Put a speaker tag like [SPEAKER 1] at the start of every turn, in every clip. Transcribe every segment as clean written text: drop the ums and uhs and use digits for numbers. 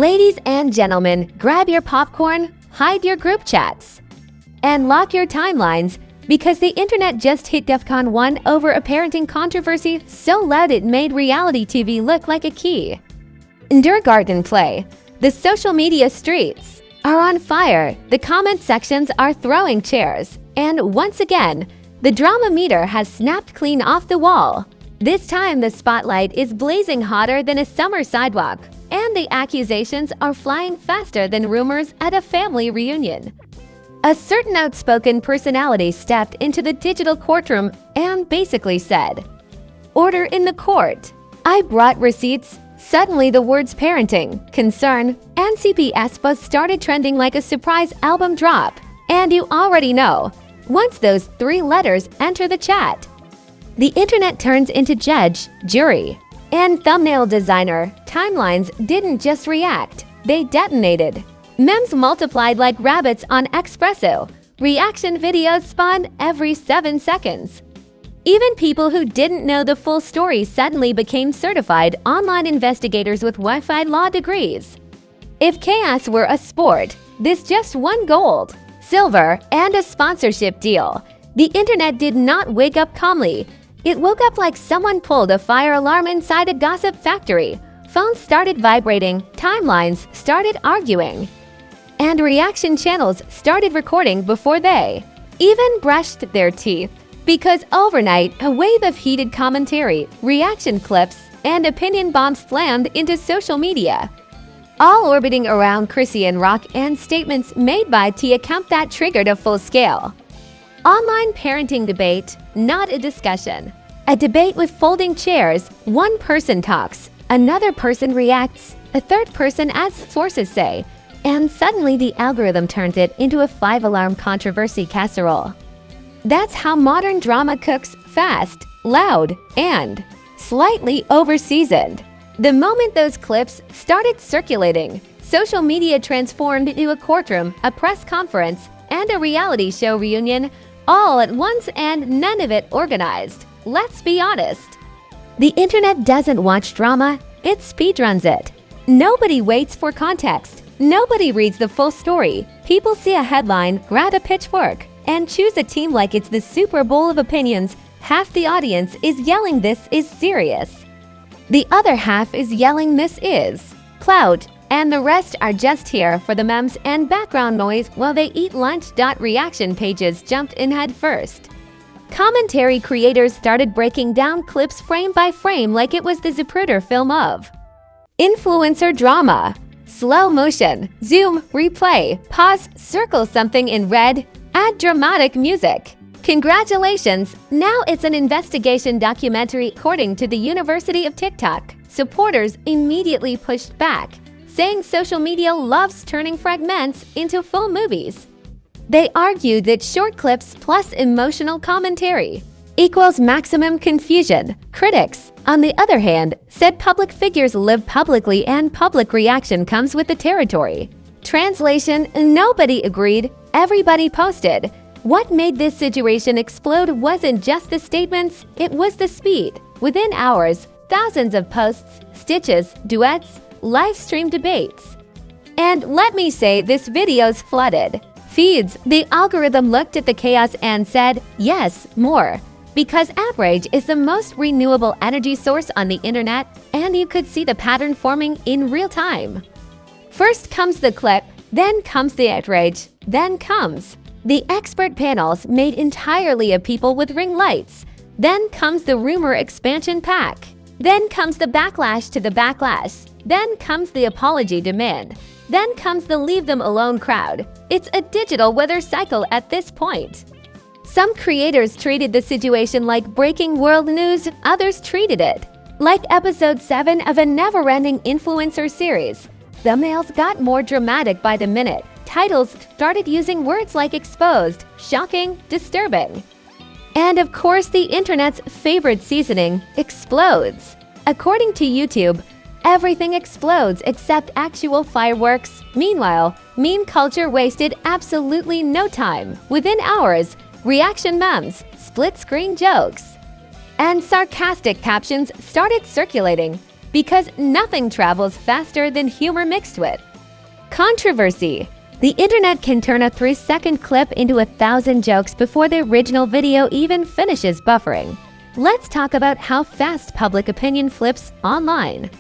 [SPEAKER 1] Ladies and gentlemen, grab your popcorn, hide your group chats, and lock your timelines because the internet just hit DEFCON 1 over a parenting controversy so loud it made reality TV look like a key. Kindergarten play. The social media streets are on fire, the comment sections are throwing chairs, and once again, the drama meter has snapped clean off the wall. This time the spotlight is blazing hotter than a summer sidewalk, and the accusations are flying faster than rumors at a family reunion. A certain outspoken personality stepped into the digital courtroom and basically said, "Order in the court. I brought receipts." Suddenly the words parenting, concern, and CPS buzz started trending like a surprise album drop. And you already know, once those three letters enter the chat, the internet turns into judge, jury, and thumbnail designer. Timelines didn't just react, they detonated. Memes multiplied like rabbits on Espresso. Reaction videos spawned every 7 seconds. Even people who didn't know the full story suddenly became certified online investigators with Wi-Fi law degrees. If chaos were a sport, this just won gold, silver, and a sponsorship deal. The internet did not wake up calmly. It woke up like someone pulled a fire alarm inside a gossip factory. Phones started vibrating, timelines started arguing, and reaction channels started recording before they even brushed their teeth. Because overnight, a wave of heated commentary, reaction clips, and opinion bombs slammed into social media, all orbiting around Chrisean rock and statements made by Kemp that triggered a full-scale online parenting debate, not a discussion. A debate with folding chairs. One person talks, another person reacts, a third person adds sources say, and suddenly the algorithm turns it into a 5-alarm controversy casserole. That's how modern drama cooks: fast, loud, and slightly over-seasoned. The moment those clips started circulating, social media transformed into a courtroom, a press conference, and a reality show reunion all at once, and none of it organized. Let's be honest. The internet doesn't watch drama, it speedruns it. Nobody waits for context. Nobody reads the full story. People see a headline, grab a pitchfork, and choose a team like it's the Super Bowl of opinions. Half the audience is yelling "this is serious." The other half is yelling "this is clout," and the rest are just here for the memes and background noise while they eat lunch. Reaction pages jumped in head first. Commentary creators started breaking down clips frame by frame like it was the Zapruder film of influencer drama. Slow motion, zoom, replay, pause, circle something in red, add dramatic music. Congratulations! Now it's an investigation documentary. According to the University of TikTok, supporters immediately pushed back, saying social media loves turning fragments into full movies. They argued that short clips plus emotional commentary equals maximum confusion. Critics, on the other hand, said public figures live publicly and public reaction comes with the territory. Translation: nobody agreed, everybody posted. What made this situation explode wasn't just the statements, it was the speed. Within hours, thousands of posts, stitches, duets, live stream debates. And let me say, this video's flooded feeds. The algorithm looked at the chaos and said, yes, more. Because outrage is the most renewable energy source on the internet, and you could see the pattern forming in real time. First comes the clip, then comes the outrage, then comes the expert panels made entirely of people with ring lights. Then comes the rumor expansion pack. Then comes the backlash to the backlash. Then comes the apology demand. Then comes the leave them alone crowd. It's a digital weather cycle at this point. Some creators treated the situation like breaking world news, others treated it like episode 7 of a never-ending influencer series. Thumbnails got more dramatic by the minute. Titles started using words like exposed, shocking, disturbing. And of course, the internet's favorite seasoning, explodes. According to YouTube, everything explodes except actual fireworks. Meanwhile, meme culture wasted absolutely no time. Within hours, reaction memes, split-screen jokes, and sarcastic captions started circulating. because nothing travels faster than humor mixed with controversy. The internet can turn a 3-second clip into 1,000 jokes before the original video even finishes buffering. Let's talk about how fast public opinion flips online.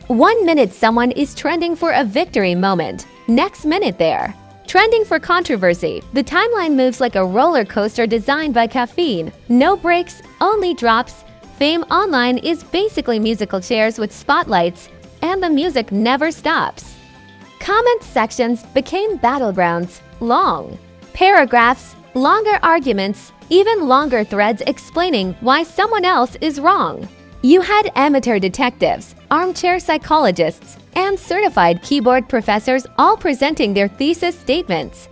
[SPEAKER 1] 1 minute someone is trending for a victory moment. Next minute they're trending for controversy. The timeline moves like a roller coaster designed by caffeine. No breaks, only drops. Fame online is basically musical chairs with spotlights, and the music never stops. Comment sections became battlegrounds. Long paragraphs, longer arguments, even longer threads explaining why someone else is wrong. You had amateur detectives, armchair psychologists, and certified keyboard professors all presenting their thesis statements.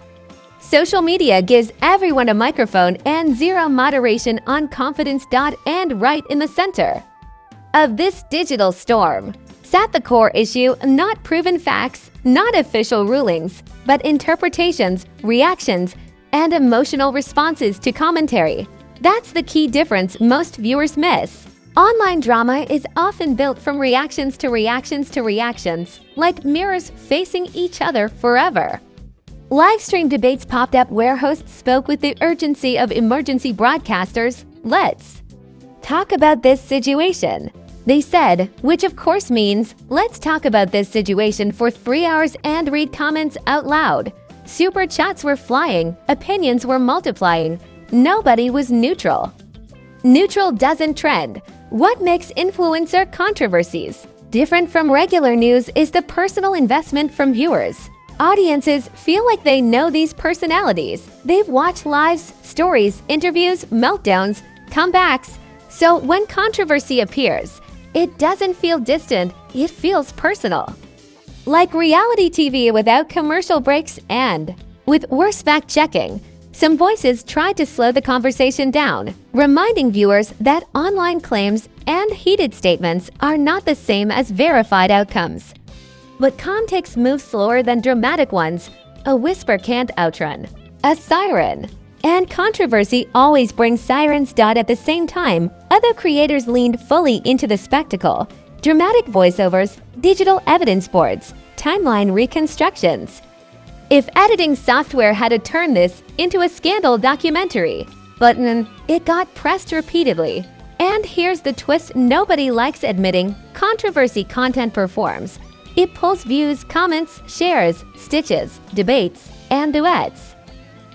[SPEAKER 1] Social media gives everyone a microphone and zero moderation on confidence. And right in the center of this digital storm sat the core issue: not proven facts, not official rulings, but interpretations, reactions, and emotional responses to commentary. That's the key difference most viewers miss. Online drama is often built from reactions to reactions to reactions, like mirrors facing each other forever. Livestream debates popped up where hosts spoke with the urgency of emergency broadcasters. Let's talk about this situation, they said, which of course means, let's talk about this situation for 3 hours and read comments out loud. Super chats were flying, opinions were multiplying. Nobody was neutral. Neutral doesn't trend. What makes influencer controversies different from regular news is the personal investment from viewers. Audiences feel like they know these personalities. They've watched lives, stories, interviews, meltdowns, comebacks. So when controversy appears, it doesn't feel distant, it feels personal. Like reality TV without commercial breaks and with worse fact-checking. Some voices tried to slow the conversation down, reminding viewers that online claims and heated statements are not the same as verified outcomes. But context moves slower than dramatic ones. A whisper can't outrun a siren. And controversy always brings sirens. At the same time, other creators leaned fully into the spectacle. Dramatic voiceovers, digital evidence boards, timeline reconstructions. If editing software had to turn this into a scandal documentary, but it got pressed repeatedly. And here's the twist nobody likes admitting: controversy content performs. It pulls views, comments, shares, stitches, debates, and duets.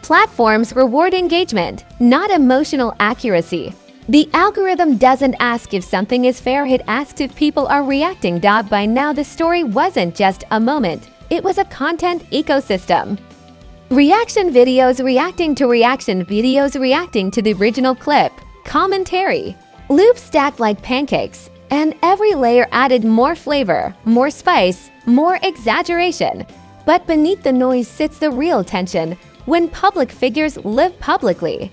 [SPEAKER 1] Platforms reward engagement, not emotional accuracy. The algorithm doesn't ask if something is fair, it asks if people are reacting. By now, the story wasn't just a moment. It was a content ecosystem. Reaction videos reacting to reaction videos reacting to the original clip. Commentary. Loops stacked like pancakes, and every layer added more flavor, more spice, more exaggeration. But beneath the noise sits the real tension when public figures live publicly.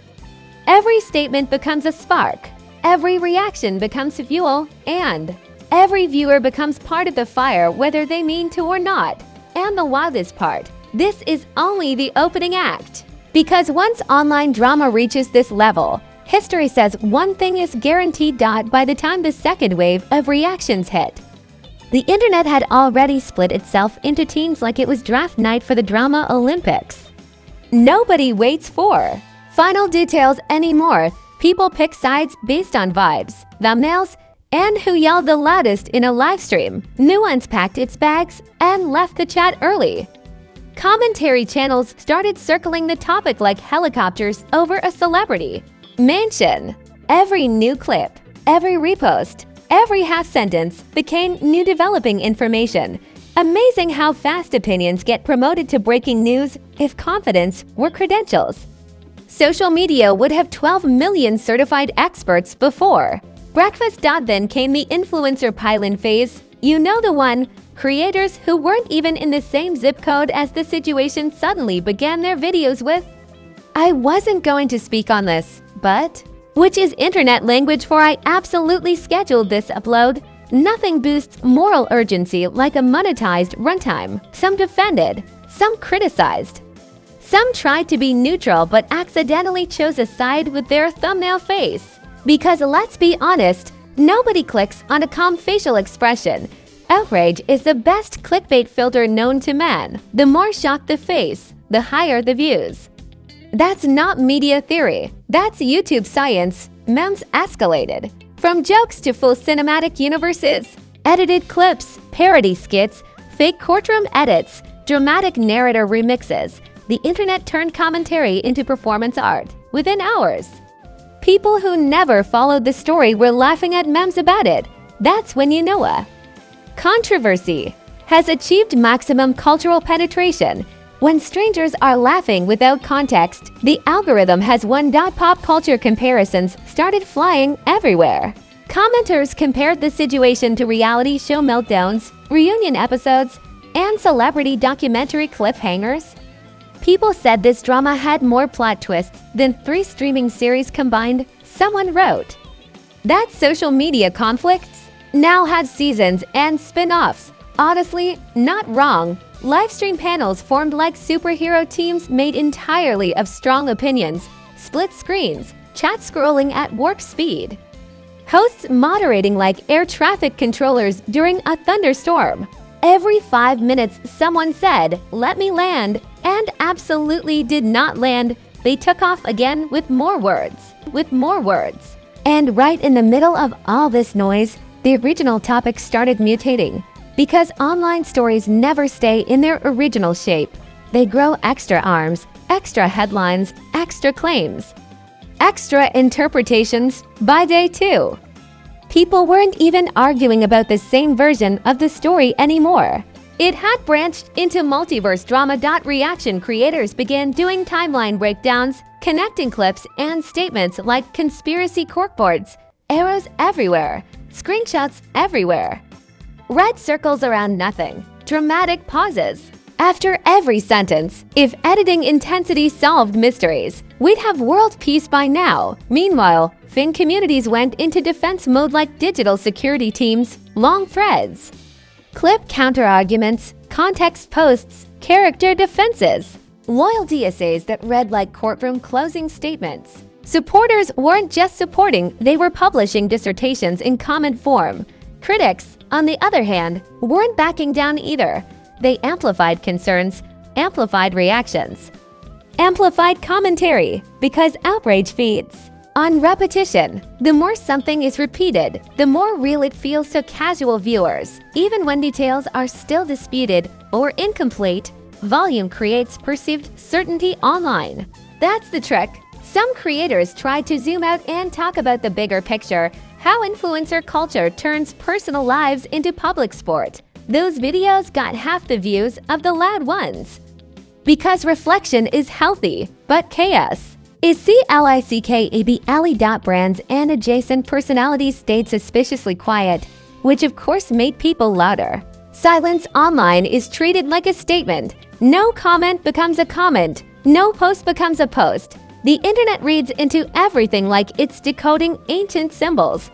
[SPEAKER 1] Every statement becomes a spark, every reaction becomes fuel, and every viewer becomes part of the fire whether they mean to or not. And the wildest part, this is only the opening act. Because once online drama reaches this level, history says one thing is guaranteed. By the time the second wave of reactions hit, the internet had already split itself into teams like it was draft night for the Drama Olympics. Nobody waits for final details anymore. People pick sides based on vibes, thumbnails, and who yelled the loudest in a live stream. Nuance packed its bags and left the chat early. Commentary channels started circling the topic like helicopters over a celebrity mansion. Every new clip, every repost, every half sentence became new developing information. Amazing how fast opinions get promoted to breaking news if confidence were credentials. Social media would have 12 million certified experts before breakfast. Then came the influencer pylon phase. You know the one. Creators who weren't even in the same zip code as the situation suddenly began their videos with, "I wasn't going to speak on this, but," which is internet language for "I absolutely scheduled this upload." Nothing boosts moral urgency like a monetized runtime. Some defended, some criticized. Some tried to be neutral but accidentally chose a side with their thumbnail face. Because let's be honest, Nobody clicks on a calm facial expression. Outrage is the best clickbait filter known to man. The more shocked the face, the higher the views. That's not media theory. That's YouTube science. Memes escalated. From jokes to full cinematic universes, edited clips, parody skits, fake courtroom edits, dramatic narrator remixes, the internet turned commentary into performance art within hours. People who never followed the story were laughing at memes about it. That's when you know a controversy has achieved maximum cultural penetration. When strangers are laughing without context, the algorithm has won. Pop culture comparisons started flying everywhere. Commenters compared the situation to reality show meltdowns, reunion episodes, and celebrity documentary cliffhangers. People said this drama had more plot twists than 3 streaming series combined, someone wrote. That social media conflicts now have seasons and spin-offs. Honestly, not wrong. Livestream panels formed like superhero teams made entirely of strong opinions, split screens, chat scrolling at warp speed. Hosts moderating like air traffic controllers during a thunderstorm. Every 5 minutes someone said, "Let me land," and absolutely did not land. They took off again with more words. And right in the middle of all this noise, the original topic started mutating. Because online stories never stay in their original shape. They grow extra arms, extra headlines, extra claims, extra interpretations by day 2. People weren't even arguing about the same version of the story anymore. It had branched into multiverse drama. Reaction creators began doing timeline breakdowns, connecting clips and statements like conspiracy corkboards, arrows everywhere, screenshots everywhere. Red circles around nothing, dramatic pauses. After every sentence, if editing intensity solved mysteries, we'd have world peace by now. Meanwhile, fan communities went into defense mode like digital security teams, long threads, clip counter-arguments, context posts, character defenses, loyalty essays that read like courtroom closing statements. Supporters weren't just supporting, they were publishing dissertations in comment form. Critics, on the other hand, weren't backing down either. They amplified concerns, amplified reactions, amplified commentary, because outrage feeds on repetition. The more something is repeated, the more real it feels to casual viewers. Even when details are still disputed or incomplete, volume creates perceived certainty online. That's the trick. Some creators try to zoom out and talk about the bigger picture, how influencer culture turns personal lives into public sport. Those videos got half the views of the loud ones. Because reflection is healthy, but chaos is CLICKAB. Brands and adjacent personalities stayed suspiciously quiet, which of course made people louder. Silence online is treated like a statement. No comment becomes a comment. No post becomes a post. The internet reads into everything like it's decoding ancient symbols.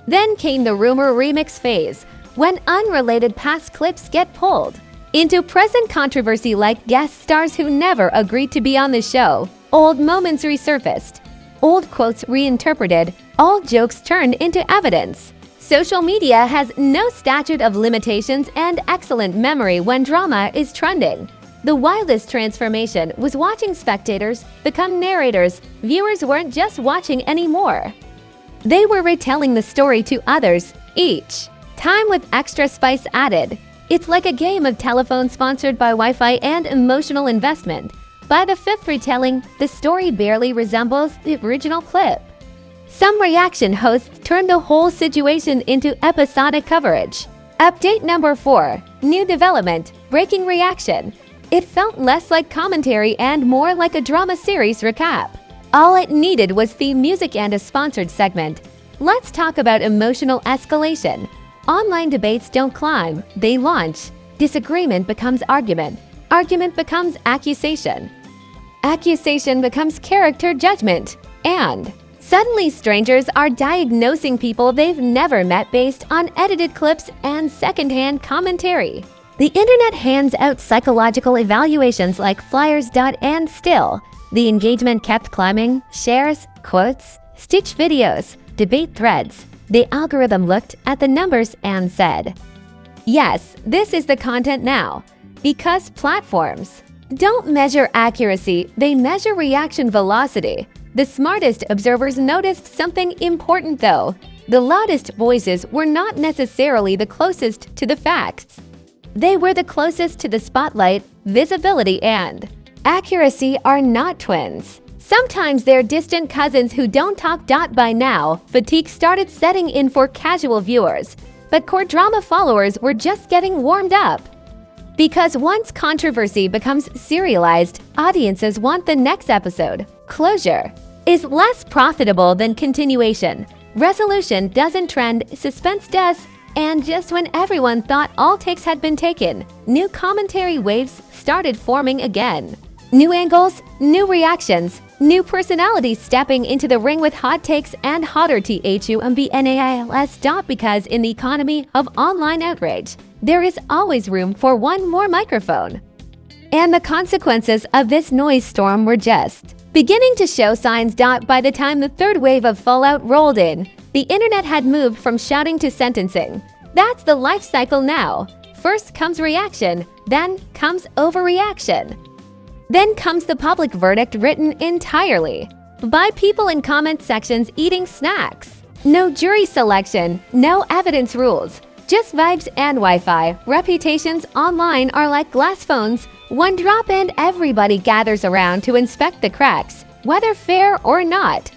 [SPEAKER 1] Then came the rumor remix phase, when unrelated past clips get pulled into present controversy like guest stars who never agreed to be on the show. Old moments resurfaced, old quotes reinterpreted, old jokes turned into evidence. Social media has no statute of limitations and excellent memory when drama is trending. The wildest transformation was watching spectators become narrators. Viewers weren't just watching anymore. They were retelling the story to others, each time with extra spice added. It's like a game of telephone sponsored by Wi-Fi and emotional investment. By the 5th retelling, the story barely resembles the original clip. Some reaction hosts turned the whole situation into episodic coverage. Update number 4. New development. Breaking reaction. It felt less like commentary and more like a drama series recap. All it needed was theme music and a sponsored segment. Let's talk about emotional escalation. Online debates don't climb, they launch. Disagreement becomes argument. Argument becomes accusation. Accusation becomes character judgment. And suddenly strangers are diagnosing people they've never met based on edited clips and secondhand commentary. The internet hands out psychological evaluations like flyers. And still, the engagement kept climbing. Shares, quotes, stitch videos, debate threads. The algorithm looked at the numbers and said, "Yes, this is the content now." Because platforms don't measure accuracy, they measure reaction velocity. The smartest observers noticed something important though. The loudest voices were not necessarily the closest to the facts. They were the closest to the spotlight. Visibility and accuracy are not twins. Sometimes they're distant cousins who don't talk. By now, fatigue started setting in for casual viewers, but core drama followers were just getting warmed up. Because once controversy becomes serialized, audiences want the next episode. Closure is less profitable than continuation. Resolution doesn't trend, suspense does. And just when everyone thought all takes had been taken, new commentary waves started forming again. New angles, new reactions, new personalities stepping into the ring with hot takes and hotter THUMBNAILS. Because in the economy of online outrage, there is always room for one more microphone. And the consequences of this noise storm were just beginning to show signs. By the time the third wave of fallout rolled in, the internet had moved from shouting to sentencing. That's the life cycle now. First comes reaction, then comes overreaction. Then comes the public verdict written entirely by people in comment sections eating snacks. No jury selection, no evidence rules, just vibes and Wi-Fi. Reputations online are like glass phones. One drop and everybody gathers around to inspect the cracks, whether fair or not.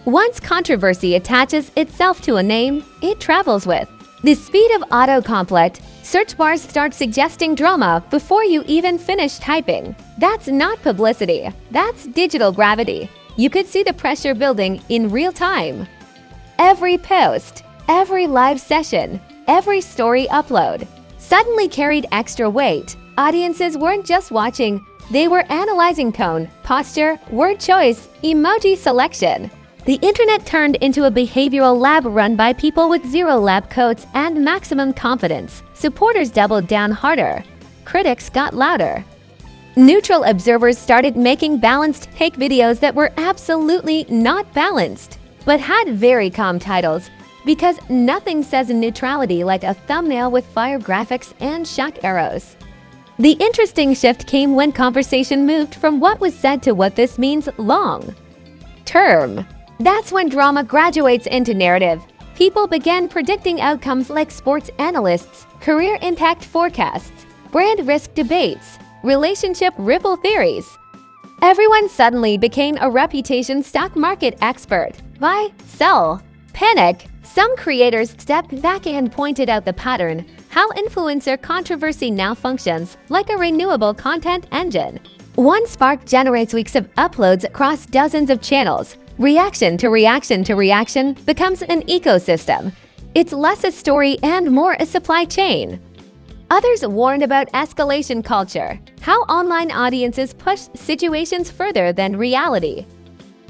[SPEAKER 1] Once controversy attaches itself to a name, it travels with the speed of autocomplete. Search bars start suggesting drama before you even finish typing. That's not publicity, that's digital gravity. You could see the pressure building in real time. Every post, every live session, every story upload suddenly carried extra weight. Audiences weren't just watching, they were analyzing tone, posture, word choice, emoji selection. The internet turned into a behavioral lab run by people with zero lab coats and maximum confidence. Supporters doubled down harder. Critics got louder. Neutral observers started making balanced take videos that were absolutely not balanced, but had very calm titles, because nothing says neutrality like a thumbnail with fire graphics and shock arrows. The interesting shift came when conversation moved from what was said to what this means long term. That's when drama graduates into narrative. People began predicting outcomes like sports analysts, career impact forecasts, brand risk debates, relationship ripple theories. Everyone suddenly became a reputation stock market expert. Buy, sell, panic. Some creators stepped back and pointed out the pattern, how influencer controversy now functions like a renewable content engine. One spark generates weeks of uploads across dozens of channels. Reaction to reaction to reaction becomes an ecosystem. It's less a story and more a supply chain. Others warned about escalation culture, how online audiences push situations further than reality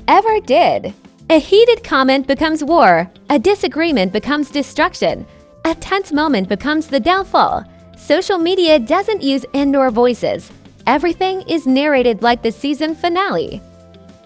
[SPEAKER 1] ever did. A heated comment becomes war, a disagreement becomes destruction, a tense moment becomes the downfall. Social media doesn't use indoor voices. Everything is narrated like the season finale.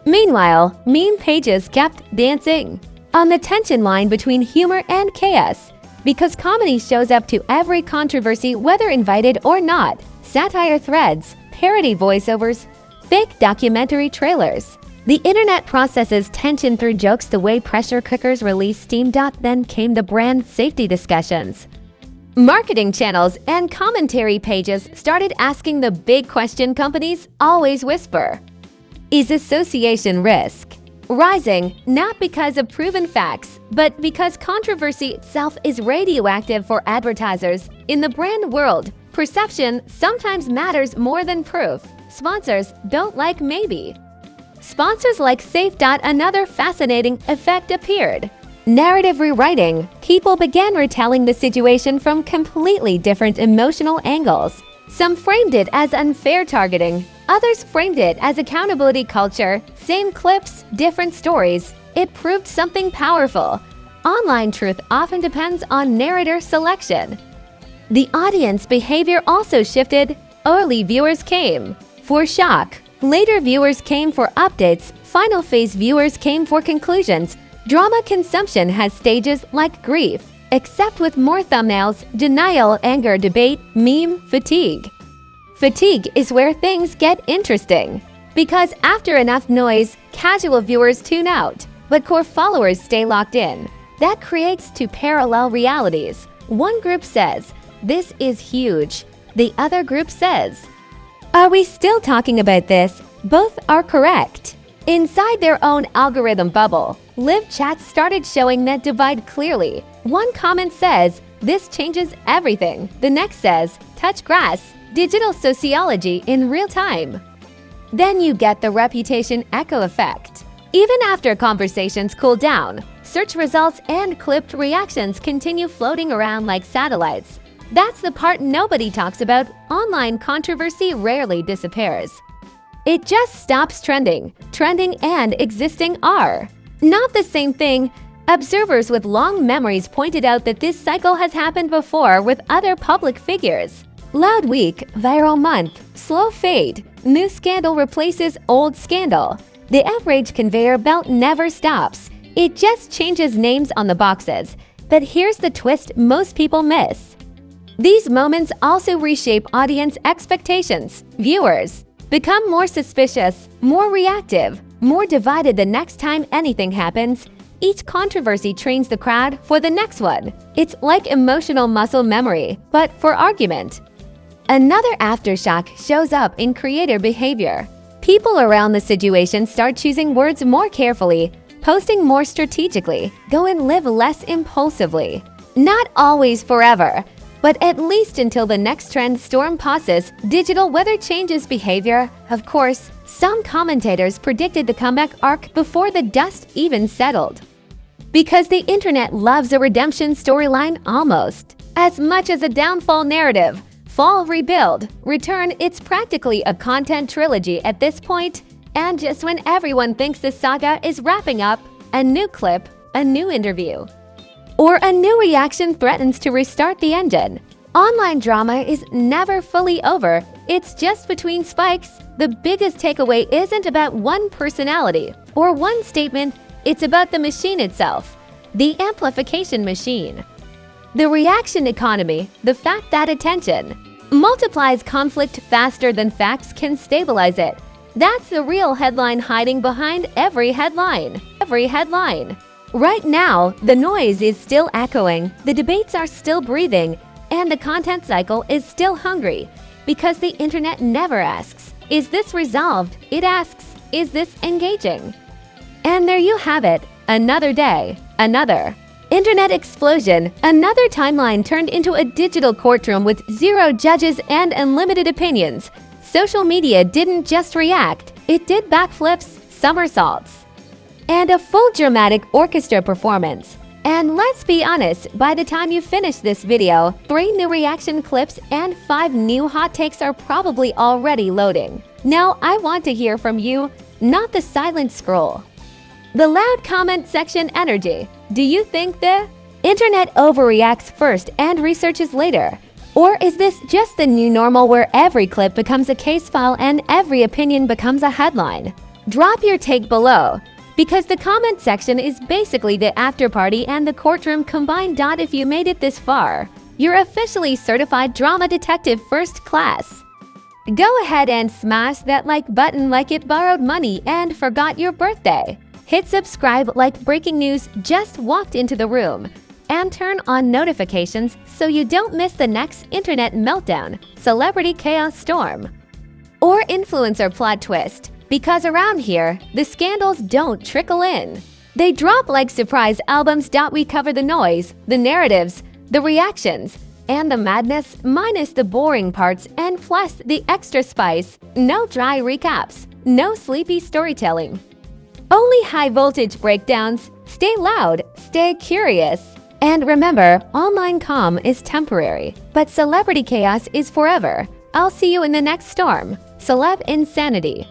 [SPEAKER 1] Meanwhile, meme pages kept dancing on the tension line between humor and chaos, because comedy shows up to every controversy whether invited or not. Satire threads, parody voiceovers, fake documentary trailers. The internet processes tension through jokes the way pressure cookers release steam. Then came the brand safety discussions. Marketing channels and commentary pages started asking the big question companies always whisper. Is association risk rising not because of proven facts, but because controversy itself is radioactive for advertisers? In the brand world, perception sometimes matters more than proof. Sponsors don't like maybe. Sponsors like safe. Another fascinating effect appeared. Narrative rewriting. People began retelling the situation from completely different emotional angles. Some framed it as unfair targeting. Others framed it as accountability culture. Same clips, different stories. It proved something powerful. Online truth often depends on narrator selection. The audience behavior also shifted. Early viewers came for shock. Later viewers came for updates. Final phase viewers came for conclusions. Drama consumption has stages like grief, except with more thumbnails, denial, anger, debate, meme, fatigue. Fatigue is where things get interesting. Because after enough noise, casual viewers tune out, but core followers stay locked in. That creates two parallel realities. One group says, "This is huge." The other group says, "Are we still talking about this?" Both are correct. Inside their own algorithm bubble, live chats started showing that divide clearly. One comment says, "This changes everything." The next says, "Touch grass, digital sociology in real time." Then you get the reputation echo effect. Even after conversations cool down, search results and clipped reactions continue floating around like satellites. That's the part nobody talks about. Online controversy rarely disappears. It just stops trending. Trending and existing are not the same thing. Observers with long memories pointed out that this cycle has happened before with other public figures. Loud week, viral month, slow fade, new scandal replaces old scandal. The outrage conveyor belt never stops. It just changes names on the boxes. But here's the twist most people miss. These moments also reshape audience expectations. Viewers become more suspicious, more reactive, more divided the next time anything happens. Each controversy trains the crowd for the next one. It's like emotional muscle memory, but for argument. Another aftershock shows up in creator behavior. People around the situation start choosing words more carefully, posting more strategically, go and live less impulsively. Not always forever, but at least until the next trend storm passes, digital weather changes behavior. Of course, some commentators predicted the comeback arc before the dust even settled. Because the internet loves a redemption storyline almost as much as a downfall narrative. Fall, rebuild, return, it's practically a content trilogy at this point. And just when everyone thinks the saga is wrapping up, a new clip, a new interview, or a new reaction threatens to restart the engine. Online drama is never fully over. It's just between spikes. The biggest takeaway isn't about one personality or one statement. It's about the machine itself, the amplification machine. The reaction economy, the fact that attention multiplies conflict faster than facts can stabilize it. That's the real headline hiding behind every headline. Every headline. Right now, the noise is still echoing, the debates are still breathing, and the content cycle is still hungry. Because the internet never asks, "Is this resolved?" It asks, "Is this engaging?" And there you have it. Another day, another internet explosion, another timeline turned into a digital courtroom with zero judges and unlimited opinions. Social media didn't just react, it did backflips, somersaults, and a full dramatic orchestra performance. And let's be honest, by the time you finish this video, 3 new reaction clips and 5 new hot takes are probably already loading. Now, I want to hear from you, not the silent scroll. The loud comment section energy. Do you think the internet overreacts first and researches later? Or is this just the new normal where every clip becomes a case file and every opinion becomes a headline? Drop your take below. Because the comment section is basically the after party and the courtroom combined. If you made it this far, you're officially certified drama detective first class. Go ahead and smash that like button like it borrowed money and forgot your birthday. Hit subscribe like breaking news just walked into the room. And turn on notifications so you don't miss the next internet meltdown, celebrity chaos storm, or influencer plot twist. Because around here, the scandals don't trickle in. They drop like surprise albums. We cover the noise, the narratives, the reactions, and the madness minus the boring parts and plus the extra spice. No dry recaps, no sleepy storytelling. Only high voltage breakdowns. Stay loud, stay curious. And remember, online calm is temporary, but celebrity chaos is forever. I'll see you in the next storm. Celeb Insanity.